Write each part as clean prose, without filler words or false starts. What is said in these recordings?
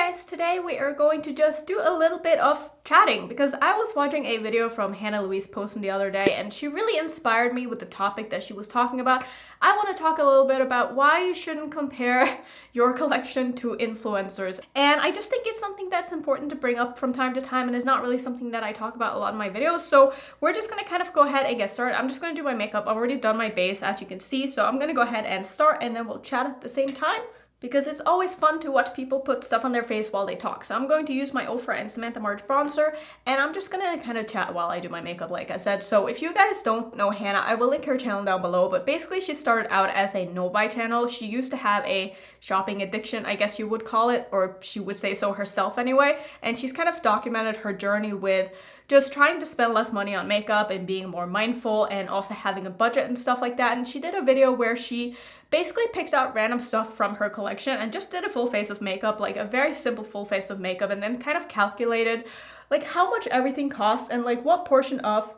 guys, today we are going to just do a little bit of chatting because I was watching a video from Hannah Louise posting the other day and she really inspired me with the topic that she was talking about. I want to talk a little bit about why you shouldn't compare your collection to influencers, and I just think it's something that's important to bring up from time to time and is not really something that I talk about a lot in my videos. So we're just going to kind of go ahead and get started. I'm just going to do my makeup. I've already done my base, as you can see, so I'm going to go ahead and start and then we'll chat at the same time, because it's always fun to watch people put stuff on their face while they talk. So I'm going to use my Rephr and Samantha March bronzer, and I'm just gonna kind of chat while I do my makeup, like I said. So if you guys don't know Hannah, I will link her channel down below, but basically she started out as a no-buy channel. She used to have a shopping addiction, I guess you would call it, or she would say so herself anyway, and she's kind of documented her journey with just trying to spend less money on makeup and being more mindful and also having a budget and stuff like that. And she did a video where she basically picked out random stuff from her collection and just did a full face of makeup, like a very simple full face of makeup, and then kind of calculated like how much everything costs and like what portion of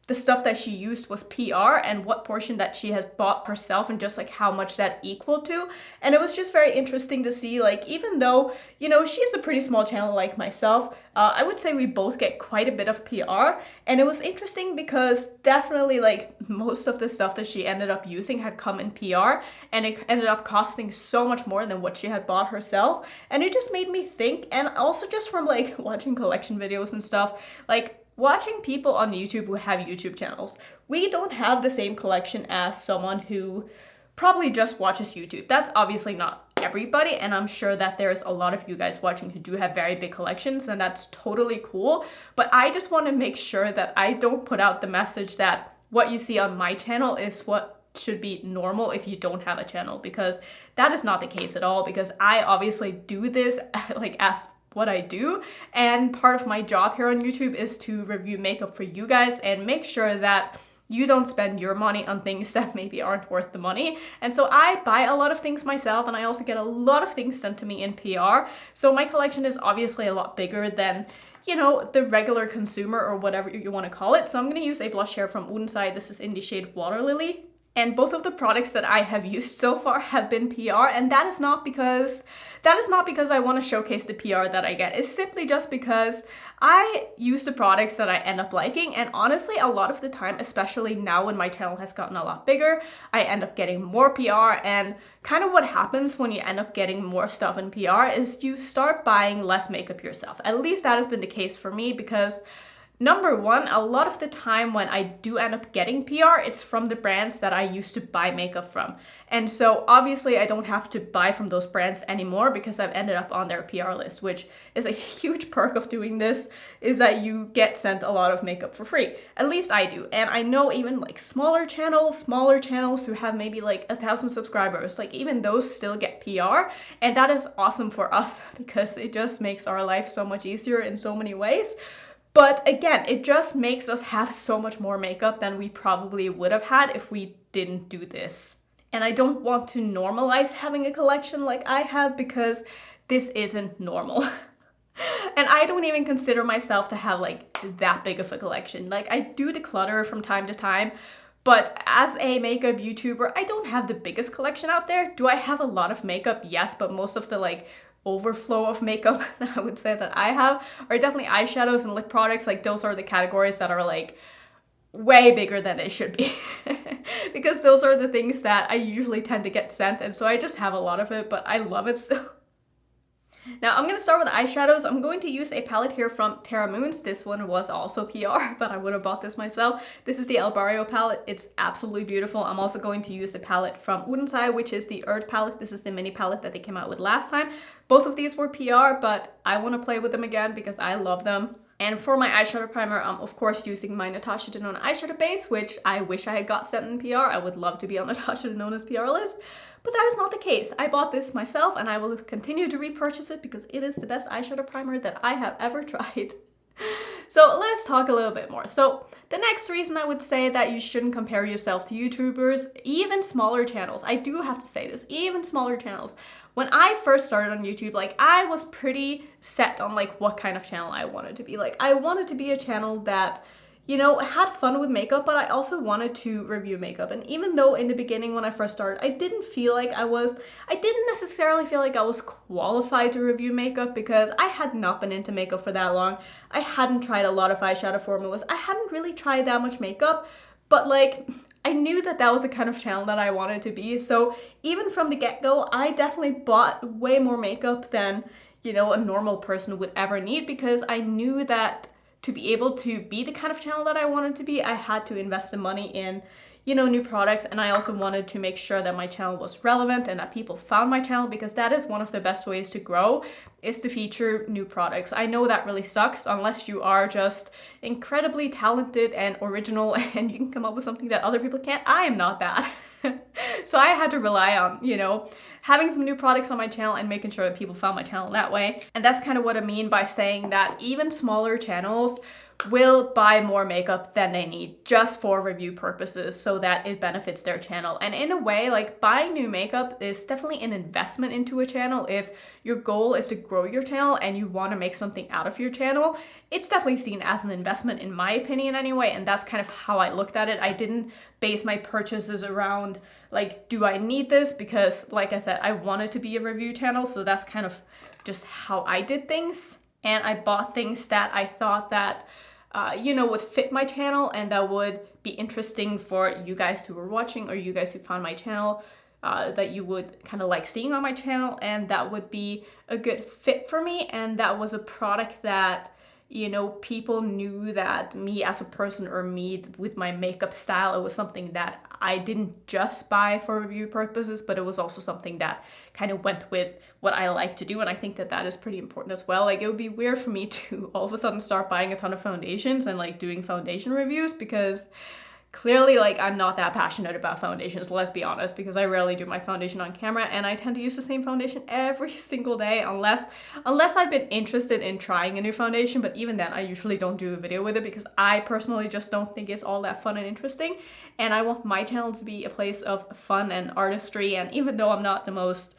the stuff that she used was PR and what portion that she has bought herself and just like how much that equaled to. And it was just very interesting to see, like, even though, you know, she is a pretty small channel like myself, I would say we both get quite a bit of PR. And it was interesting because definitely like most of the stuff that she ended up using had come in PR, and it ended up costing so much more than what she had bought herself. And it just made me think, and also just from like watching collection videos and stuff, like watching people on YouTube who have YouTube channels, we don't have the same collection as someone who probably just watches YouTube. That's obviously not everybody, and I'm sure that there's a lot of you guys watching who do have very big collections, and that's totally cool. But I just want to make sure that I don't put out the message that what you see on my channel is what should be normal if you don't have a channel, because that is not the case at all, because I obviously do this like as what I do, and part of my job here on YouTube is to review makeup for you guys and make sure that you don't spend your money on things that maybe aren't worth the money. And so I buy a lot of things myself, and I also get a lot of things sent to me in PR. So my collection is obviously a lot bigger than, you know, the regular consumer or whatever you want to call it. So I'm going to use a blush here from Shouldnt. This is in the shade Water Lily. And both of the products that I have used so far have been PR, and that is not because I want to showcase the PR that I get. It's simply just because I use the products that I end up liking, and honestly, a lot of the time, especially now when my channel has gotten a lot bigger, I end up getting more PR. And kind of what happens when you end up getting more stuff in PR is you start buying less makeup yourself. At least that has been the case for me, because number one, a lot of the time when I do end up getting PR, it's from the brands that I used to buy makeup from. And so obviously I don't have to buy from those brands anymore because I've ended up on their PR list, which is a huge perk of doing this, is that you get sent a lot of makeup for free. At least I do. And I know even like smaller channels who have maybe like 1,000 subscribers, like even those still get PR. And that is awesome for us because it just makes our life so much easier in so many ways. But again, it just makes us have so much more makeup than we probably would have had if we didn't do this. And I don't want to normalize having a collection like I have, because this isn't normal. And I don't even consider myself to have like that big of a collection. Like, I do declutter from time to time, but as a makeup YouTuber, I don't have the biggest collection out there. Do I have a lot of makeup? Yes, but most of the like overflow of makeup that I would say that I have are definitely eyeshadows and lip products. Like, those are the categories that are like way bigger than they should be because those are the things that I usually tend to get sent, and so I just have a lot of it, but I love it still. Now I'm going to start with eyeshadows. I'm going to use a palette here from Terra Moons. This one was also PR, but I would have bought this myself. This is the El Barrio palette. It's absolutely beautiful. I'm also going to use a palette from Shouldnt, which is the Earth palette. This is the mini palette that they came out with last time. Both of these were PR, but I want to play with them again because I love them. And for my eyeshadow primer, I'm of course using my Natasha Denona eyeshadow base, which I wish I had got sent in PR. I would love to be on Natasha Denona's PR list, but that is not the case. I bought this myself, and I will continue to repurchase it because it is the best eyeshadow primer that I have ever tried. So let's talk a little bit more. So the next reason I would say that you shouldn't compare yourself to YouTubers, even smaller channels. I do have to say this, even smaller channels. When I first started on YouTube, like, I was pretty set on like what kind of channel I wanted to be. Like, I wanted to be a channel that, you know, had fun with makeup, but I also wanted to review makeup. And even though in the beginning when I first started, I didn't necessarily feel like I was qualified to review makeup because I had not been into makeup for that long. I hadn't tried a lot of eyeshadow formulas. I hadn't really tried that much makeup, but like, I knew that that was the kind of channel that I wanted to be. So even from the get-go, I definitely bought way more makeup than, you know, a normal person would ever need, because I knew that to be able to be the kind of channel that I wanted to be, I had to invest the money in, you know, new products. And I also wanted to make sure that my channel was relevant and that people found my channel, because that is one of the best ways to grow, is to feature new products. I know that really sucks unless you are just incredibly talented and original and you can come up with something that other people can't. I am not that. So I had to rely on, you know, having some new products on my channel and making sure that people found my channel that way. And that's kind of what I mean by saying that even smaller channels will buy more makeup than they need just for review purposes so that it benefits their channel. And in a way, like, buying new makeup is definitely an investment into a channel. If your goal is to grow your channel and you want to make something out of your channel, it's definitely seen as an investment, in my opinion anyway. And that's kind of how I looked at it. I didn't base my purchases around like, do I need this? Because like I said, I wanted to be a review channel, so that's kind of just how I did things. And I bought things that I thought that you know, would fit my channel and that would be interesting for you guys who were watching, or you guys who found my channel, that you would kind of like seeing on my channel, and that would be a good fit for me. And that was a product that, you know, people knew that me as a person, or me with my makeup style, it was something that I didn't just buy for review purposes, but it was also something that kind of went with what I like to do. And I think that that is pretty important as well. Like, it would be weird for me to all of a sudden start buying a ton of foundations and like doing foundation reviews, because clearly, like, I'm not that passionate about foundations, let's be honest, because I rarely do my foundation on camera, and I tend to use the same foundation every single day unless I've been interested in trying a new foundation. But even then, I usually don't do a video with it because I personally just don't think it's all that fun and interesting. And I want my channel to be a place of fun and artistry. And even though I'm not the most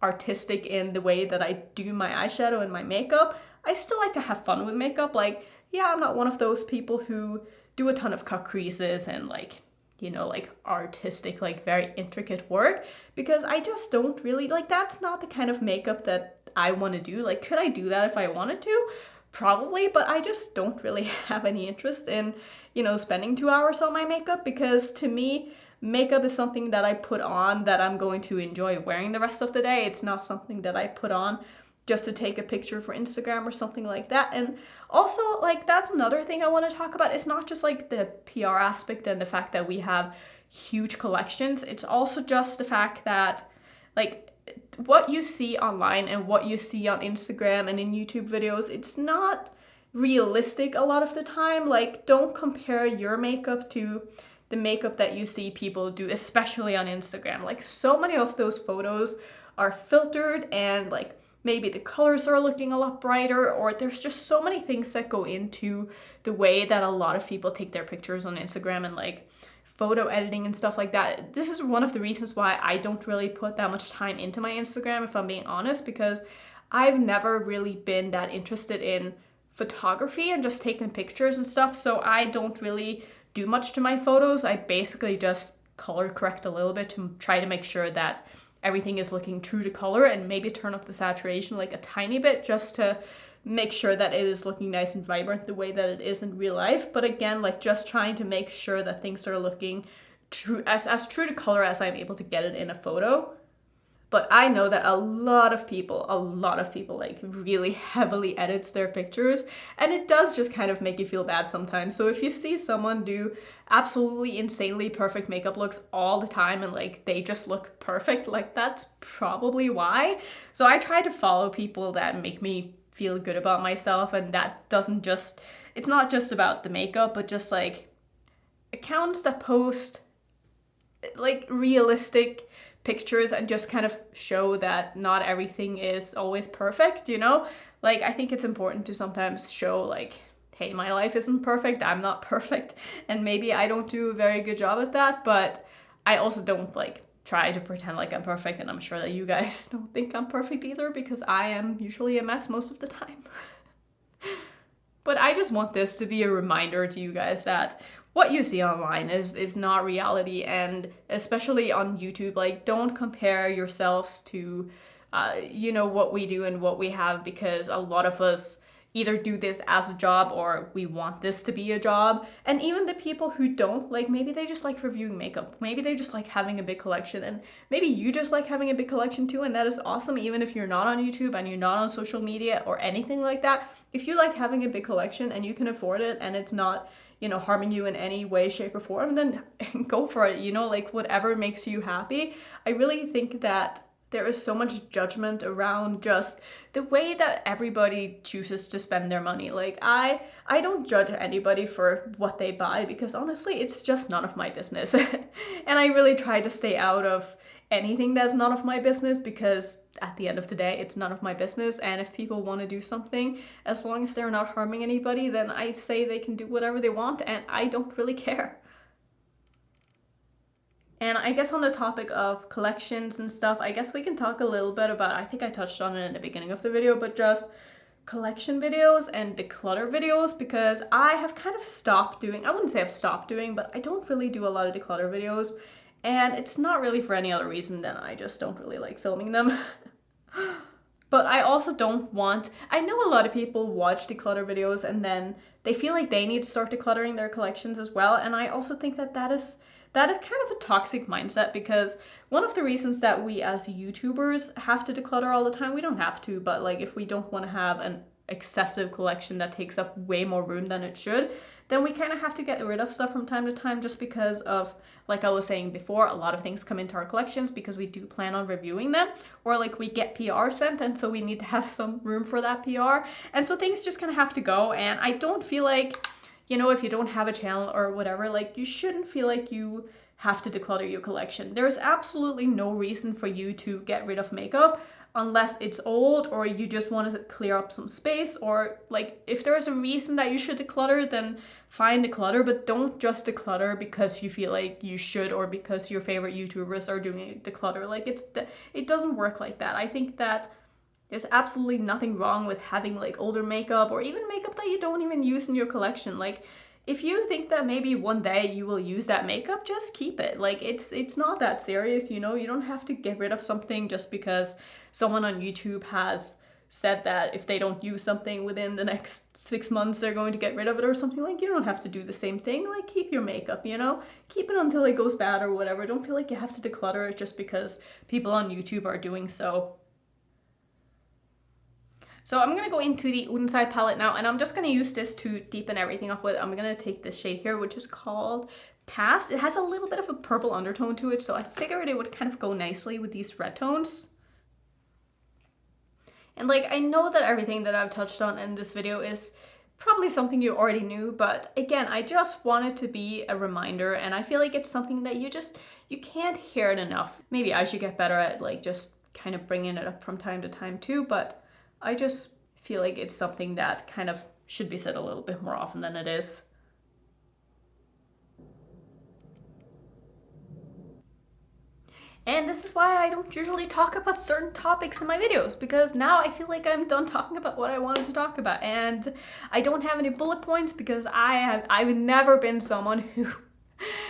artistic in the way that I do my eyeshadow and my makeup, I still like to have fun with makeup. Like, yeah, I'm not one of those people who do a ton of cut creases and like, you know, like artistic, like very intricate work, because I just don't really like, that's not the kind of makeup that I want to do. Like, could I do that if I wanted to? Probably, but I just don't really have any interest in, you know, spending 2 hours on my makeup, because to me, makeup is something that I put on that I'm going to enjoy wearing the rest of the day. It's not something that I put on just to take a picture for Instagram or something like that. And also, like, that's another thing I want to talk about. It's not just like the PR aspect and the fact that we have huge collections. It's also just the fact that, like, what you see online and what you see on Instagram and in YouTube videos, it's not realistic a lot of the time. Like, don't compare your makeup to the makeup that you see people do, especially on Instagram. Like, so many of those photos are filtered, and like, maybe the colors are looking a lot brighter, or there's just so many things that go into the way that a lot of people take their pictures on Instagram, and like photo editing and stuff like that. This is one of the reasons why I don't really put that much time into my Instagram, if I'm being honest, because I've never really been that interested in photography and just taking pictures and stuff. So I don't really do much to my photos. I basically just color correct a little bit to try to make sure that everything is looking true to color, and maybe turn up the saturation like a tiny bit just to make sure that it is looking nice and vibrant the way that it is in real life. But again, like, just trying to make sure that things are looking true, as true to color as I'm able to get it in a photo. But I know that a lot of people like really heavily edits their pictures, and it does just kind of make you feel bad sometimes. So if you see someone do absolutely insanely perfect makeup looks all the time and like they just look perfect, like, that's probably why. So I try to follow people that make me feel good about myself, and that doesn't just, it's not just about the makeup, but just like accounts that post like realistic pictures and just kind of show that not everything is always perfect, you know? Like, I think it's important to sometimes show like, hey, my life isn't perfect, I'm not perfect, and maybe I don't do a very good job at that, but I also don't like try to pretend like I'm perfect, and I'm sure that you guys don't think I'm perfect either, because I am usually a mess most of the time. But I just want this to be a reminder to you guys that what you see online is not reality, and especially on YouTube, like, don't compare yourselves to, you know, what we do and what we have, because a lot of us either do this as a job or we want this to be a job. And even the people who don't, like, maybe they just like reviewing makeup, maybe they just like having a big collection, and maybe you just like having a big collection too, and that is awesome. Even if you're not on YouTube and you're not on social media or anything like that, if you like having a big collection and you can afford it and it's not, you know, harming you in any way, shape, or form, then go for it, you know, like whatever makes you happy. I really think that there is so much judgment around just the way that everybody chooses to spend their money. Like, I don't judge anybody for what they buy, because honestly, it's just none of my business. And I really try to stay out of anything that's none of my business, because at the end of the day, it's none of my business. And if people want to do something, as long as they're not harming anybody, then I say they can do whatever they want, and I don't really care. And I guess on the topic of collections and stuff, I guess we can talk a little bit about, I think I touched on it in the beginning of the video, but just collection videos and declutter videos, because I have kind of stopped doing, I wouldn't say I've stopped doing, but I don't really do a lot of declutter videos. And it's not really for any other reason than I just don't really like filming them. But I also don't want, I know a lot of people watch declutter videos and then they feel like they need to start decluttering their collections as well. And I also think that that is kind of a toxic mindset, because one of the reasons that we as YouTubers have to declutter all the time, we don't have to, but like if we don't want to have an excessive collection that takes up way more room than it should, then we kind of have to get rid of stuff from time to time, just because of, like I was saying before, a lot of things come into our collections because we do plan on reviewing them, or like we get PR sent, and so we need to have some room for that PR. And so things just kind of have to go, and I don't feel like, you know, if you don't have a channel or whatever, like you shouldn't feel like you have to declutter your collection. There's absolutely no reason for you to get rid of makeup unless it's old or you just want to clear up some space, or like if there's a reason that you should declutter, then fine, declutter, but don't just declutter because you feel like you should or because your favorite YouTubers are doing declutter. Like it doesn't work like that. I think that there's absolutely nothing wrong with having like older makeup or even makeup that you don't even use in your collection. Like if you think that maybe one day you will use that makeup, just keep it. Like it's not that serious, you know? You don't have to get rid of something just because someone on YouTube has said that if they don't use something within the next 6 months, they're going to get rid of it or something. Like, you don't have to do the same thing. Like, keep your makeup, you know? Keep it until it goes bad or whatever. Don't feel like you have to declutter it just because people on YouTube are doing so. So I'm going to go into the Inside palette now, and I'm just going to use this to deepen everything up with. I'm going to take this shade here, which is called Past. It has a little bit of a purple undertone to it, so I figured it would kind of go nicely with these red tones. And like, I know that everything that I've touched on in this video is probably something you already knew, but again, I just want it to be a reminder, and I feel like it's something that you can't hear it enough. Maybe I should get better at like just kind of bringing it up from time to time too, but I just feel like it's something that kind of should be said a little bit more often than it is. And this is why I don't usually talk about certain topics in my videos, because now I feel like I'm done talking about what I wanted to talk about, and I don't have any bullet points because I've never been someone who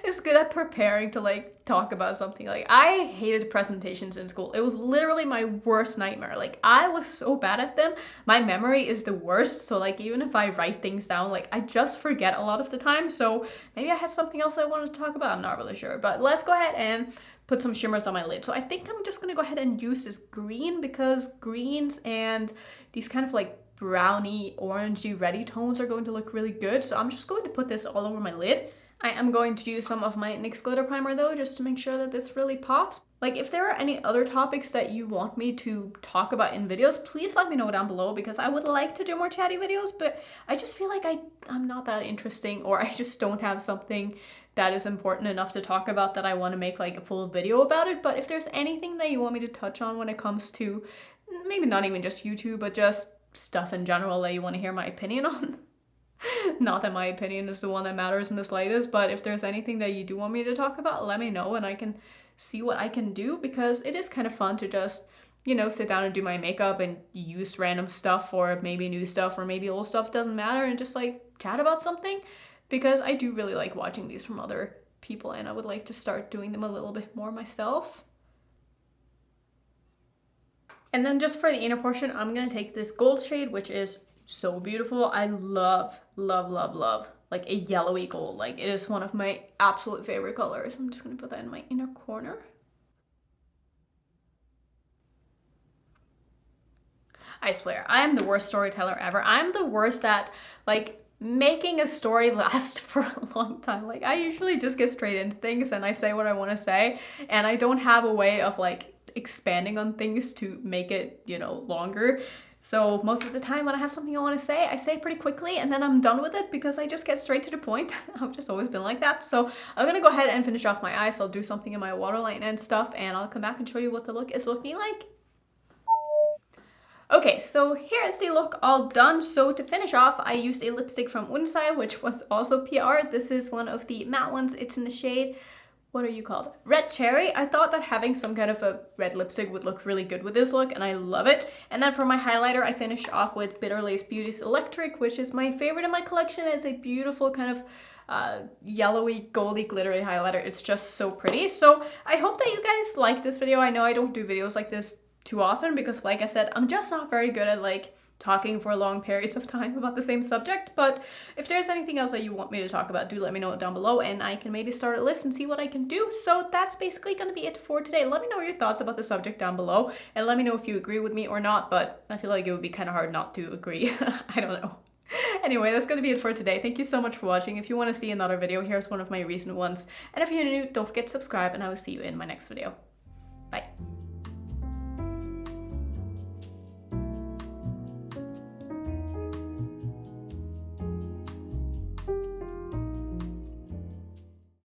is good at preparing to like talk about something. Like, I hated presentations in school. It was literally my worst nightmare. Like, I was so bad at them. My memory is the worst, so like even if I write things down, like I just forget a lot of the time. So maybe I had something else I wanted to talk about, I'm not really sure. But let's go ahead and put some shimmers on my lid. So I think I'm just gonna go ahead and use this green, because greens and these kind of like browny orangey reddy tones are going to look really good. So I'm just going to put this all over my lid. I am going to use some of my NYX glitter primer though, just to make sure that this really pops. Like, if there are any other topics that you want me to talk about in videos, please let me know down below, because I would like to do more chatty videos, but I just feel like I'm not that interesting, or I just don't have something that is important enough to talk about that I want to make like a full video about it. But if there's anything that you want me to touch on when it comes to maybe not even just YouTube, but just stuff in general that you want to hear my opinion on, not that my opinion is the one that matters in the slightest, but if there's anything that you do want me to talk about, let me know and I can see what I can do, because it is kind of fun to just you know, sit down and do my makeup and use random stuff or maybe new stuff or maybe old stuff, doesn't matter, and just like chat about something, because I do really like watching these from other people and I would like to start doing them a little bit more myself. And then just for the inner portion, I'm gonna take this gold shade, which is so beautiful. I love, love, love, love like a yellowy gold. Like it is one of my absolute favorite colors. I'm just gonna put that in my inner corner. I swear, I am the worst storyteller ever. I'm the worst at like making a story last for a long time. Like I usually just get straight into things and I say what I want to say, and I don't have a way of like expanding on things to make it, you know, longer. So most of the time when I have something I want to say, I say it pretty quickly and then I'm done with it because I just get straight to the point. I've just always been like that. So I'm gonna go ahead and finish off my eyes. I'll do something in my waterline and stuff and I'll come back and show you what the look is looking like. Okay, so here's the look all done. So to finish off, I used a lipstick from Unsai, which was also PR. This is one of the matte ones. It's in the shade, what are you called? Red Cherry. I thought that having some kind of a red lipstick would look really good with this look, and I love it. And then for my highlighter, I finished off with Bitter Lace Beauty's Electric, which is my favorite in my collection. It's a beautiful kind of yellowy, goldy, glittery highlighter. It's just so pretty. So I hope that you guys like this video. I know I don't do videos like this too often because, like I said, I'm just not very good at like talking for long periods of time about the same subject. But if there's anything else that you want me to talk about, do let me know down below and I can maybe start a list and see what I can do. So that's basically gonna be it for today. Let me know your thoughts about the subject down below and let me know if you agree with me or not, but I feel like it would be kind of hard not to agree. I don't know. Anyway, that's gonna be it for today. Thank you so much for watching. If you want to see another video, here's one of my recent ones. And if you're new, don't forget to subscribe and I will see you in my next video. Bye.